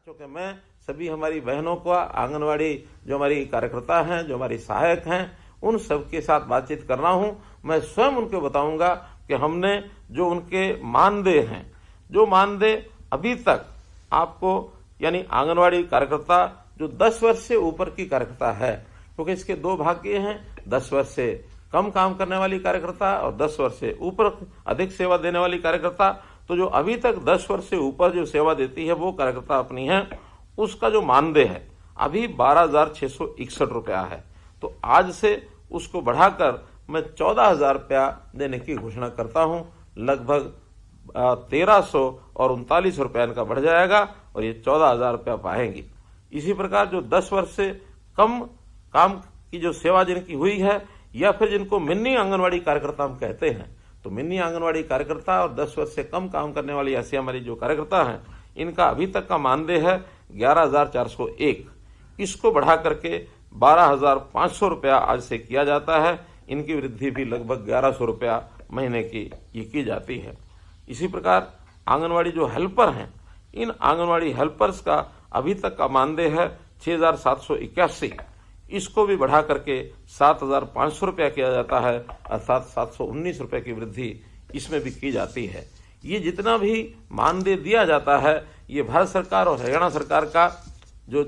चूँकि मैं सभी हमारी बहनों को, आंगनवाड़ी जो हमारी कार्यकर्ता हैं, जो हमारी सहायक हैं, उन सबके साथ बातचीत कर रहा हूं। मैं स्वयं उनको बताऊंगा कि हमने जो उनके मानदेय हैं, जो मानदेय अभी तक आपको, यानी आंगनवाड़ी कार्यकर्ता जो 10 वर्ष से ऊपर की कार्यकर्ता है, क्योंकि इसके दो भाग ये हैं, 10 वर्ष से कम काम करने वाली कार्यकर्ता और 10 वर्ष से ऊपर अधिक सेवा देने वाली कार्यकर्ता। तो जो अभी तक 10 वर्ष से ऊपर जो सेवा देती है वो कार्यकर्ता अपनी है, उसका जो मानदेय है अभी 12,661 रुपया है। तो आज से उसको बढ़ाकर मैं 14,000 रुपया देने की घोषणा करता हूं। लगभग 1,300 और 39 रुपया इनका बढ़ जाएगा और ये 14,000 रुपया पाएंगी। इसी प्रकार जो 10 वर्ष से कम काम की जो सेवा जिनकी हुई है, या फिर जिनको मिनी आंगनवाड़ी कार्यकर्ता हम कहते हैं, तो मिनी आंगनवाड़ी कार्यकर्ता और 10 वर्ष से कम काम करने वाली ऐसी हमारी जो कार्यकर्ता हैं, इनका अभी तक का मानदेय है 11,401। इसको बढ़ा करके 12,500 रुपया आज से किया जाता है। इनकी वृद्धि भी लगभग 1,100 रुपया महीने की जाती है। इसी प्रकार आंगनवाड़ी जो हेल्पर हैं, इन आंगनवाड़ी हेल्पर्स का अभी तक का मानदेय है 6,781। इसको भी बढ़ा करके 7,500 रुपया किया जाता है, अर्थात 719 रुपये की वृद्धि इसमें भी की जाती है। ये जितना भी मानदेय दिया जाता है, ये भारत सरकार और हरियाणा सरकार का जो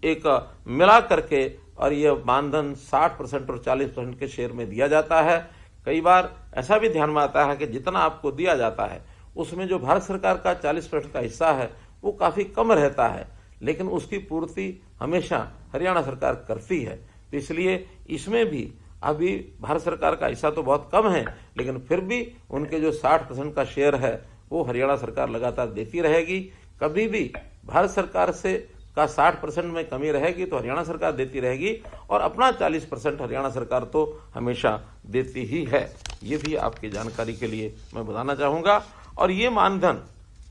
एक मिला करके, और ये मानधन 60% और 40% के शेयर में दिया जाता है। कई बार ऐसा भी ध्यान में आता है कि जितना आपको दिया जाता है उसमें जो भारत सरकार का 40% का हिस्सा है वो काफी कम रहता है, लेकिन उसकी पूर्ति हमेशा हरियाणा सरकार करती है। तो इसलिए इसमें भी अभी भारत सरकार का हिस्सा तो बहुत कम है, लेकिन फिर भी उनके जो 60% का शेयर है वो हरियाणा सरकार लगातार देती रहेगी। कभी भी भारत सरकार से का 60% में कमी रहेगी तो हरियाणा सरकार देती रहेगी, और अपना 40% हरियाणा सरकार तो हमेशा देती ही है। ये भी आपकी जानकारी के लिए मैं बताना चाहूंगा। और ये मानधन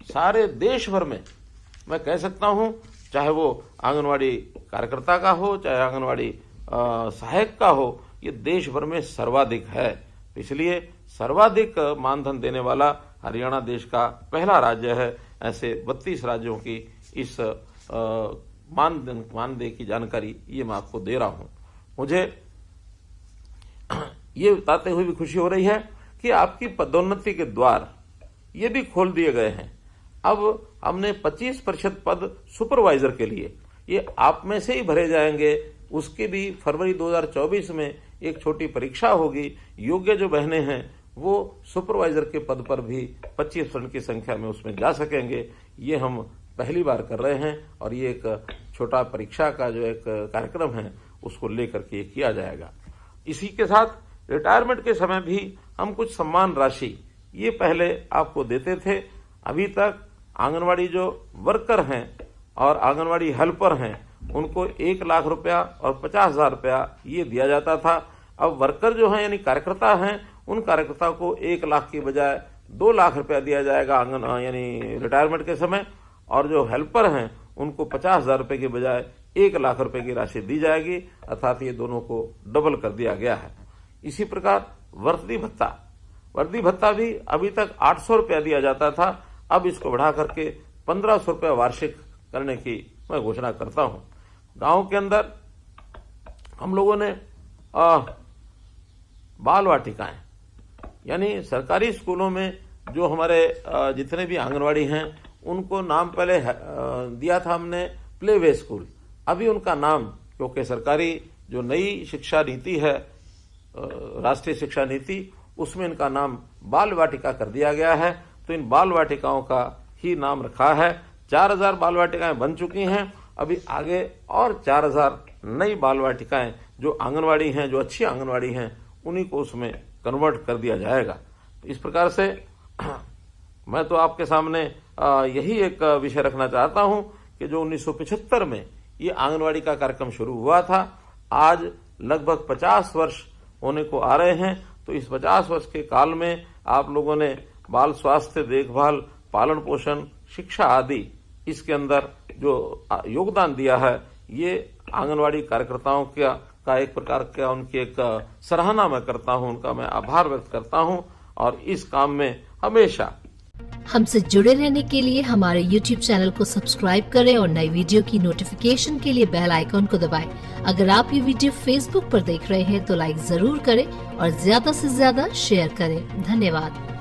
सारे देश भर में मैं कह सकता हूं, चाहे वो आंगनवाड़ी कार्यकर्ता का हो, चाहे आंगनवाड़ी सहायक का हो, ये देश भर में सर्वाधिक है। इसलिए सर्वाधिक मानधन देने वाला हरियाणा देश का पहला राज्य है। ऐसे 32 राज्यों की इस मानदेय की जानकारी ये मैं आपको दे रहा हूं। मुझे ये बताते हुए भी खुशी हो रही है कि आपकी पदोन्नति के द्वार ये भी खोल दिए गए हैं। अब हमने 25% पद सुपरवाइजर के लिए, ये आप में से ही भरे जाएंगे। उसकी भी फरवरी 2024 में एक छोटी परीक्षा होगी। योग्य जो बहनें हैं वो सुपरवाइजर के पद पर भी 25% की संख्या में उसमें जा सकेंगे। ये हम पहली बार कर रहे हैं और ये एक छोटा परीक्षा का जो एक कार्यक्रम है उसको लेकर के किया जाएगा। इसी के साथ रिटायरमेंट के समय भी हम कुछ सम्मान राशि ये पहले आपको देते थे। अभी तक आंगनवाड़ी जो वर्कर हैं और आंगनवाड़ी हेल्पर हैं उनको 1 लाख रुपया और 50,000 रुपया ये दिया जाता था। अब वर्कर जो हैं यानी कार्यकर्ता हैं, उन कार्यकर्ता को 1 लाख की बजाय 2 लाख रुपया दिया जाएगा यानी रिटायरमेंट के समय, और जो हेल्पर हैं उनको 50,000 रुपये की बजाय 1 लाख रुपए की राशि दी जाएगी, अर्थात ये दोनों को डबल कर दिया गया है। इसी प्रकार वर्दी भत्ता भी अभी तक 800 रुपया दिया जाता था, अब इसको बढ़ा करके 1,500 रुपया वार्षिक करने की मैं घोषणा करता हूं। गांव के अंदर हम लोगों ने बाल वाटिकाएं, यानी सरकारी स्कूलों में जो हमारे जितने भी आंगनवाड़ी हैं उनको नाम पहले दिया था हमने प्ले वे स्कूल। अभी उनका नाम, क्योंकि सरकारी जो नई शिक्षा नीति है, राष्ट्रीय शिक्षा नीति, उसमें इनका नाम बाल वाटिका कर दिया गया है। तो इन बाल वाटिकाओं का ही नाम रखा है। 4,000 बाल वाटिकाएं बन चुकी हैं। अभी आगे और 4,000 नई बाल वाटिकाएं जो आंगनवाड़ी हैं, जो अच्छी आंगनवाड़ी हैं, उन्हीं को उसमें कन्वर्ट कर दिया जाएगा। तो इस प्रकार से मैं तो आपके सामने यही एक विषय रखना चाहता हूं कि जो 1975 में ये आंगनवाड़ी का कार्यक्रम शुरू हुआ था, आज लगभग 50 वर्ष होने को आ रहे हैं। तो इस 50 वर्ष के काल में आप लोगों ने बाल स्वास्थ्य देखभाल, पालन पोषण, शिक्षा आदि इसके अंदर जो योगदान दिया है, ये आंगनवाड़ी कार्यकर्ताओं का एक प्रकार का उनकी एक सराहना मैं करता हूं, उनका मैं आभार व्यक्त करता हूं, और इस काम में हमेशा हमसे जुड़े रहने के लिए हमारे YouTube चैनल को सब्सक्राइब करें और नई वीडियो की नोटिफिकेशन के लिए बेल आइकॉन को दबाएं। अगर आप ये वीडियो Facebook पर देख रहे हैं तो लाइक जरूर करें और ज्यादा से ज्यादा शेयर करें। धन्यवाद।